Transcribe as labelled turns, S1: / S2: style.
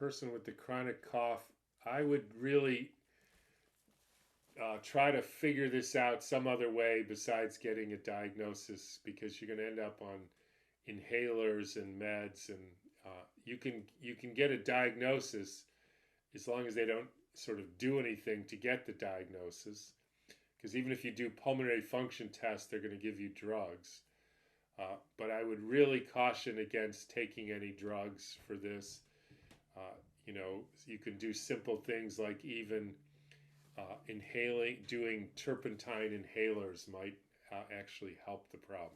S1: person with the chronic cough, I would really try to figure this out some other way besides getting a diagnosis, because you're going to end up on inhalers and meds, and you can get a diagnosis as long as they don't sort of do anything to get the diagnosis. Because even if you do pulmonary function tests, they're going to give you drugs. But I would really caution against taking any drugs for this. You can do simple things like even inhaling, doing turpentine inhalers might actually help the problem.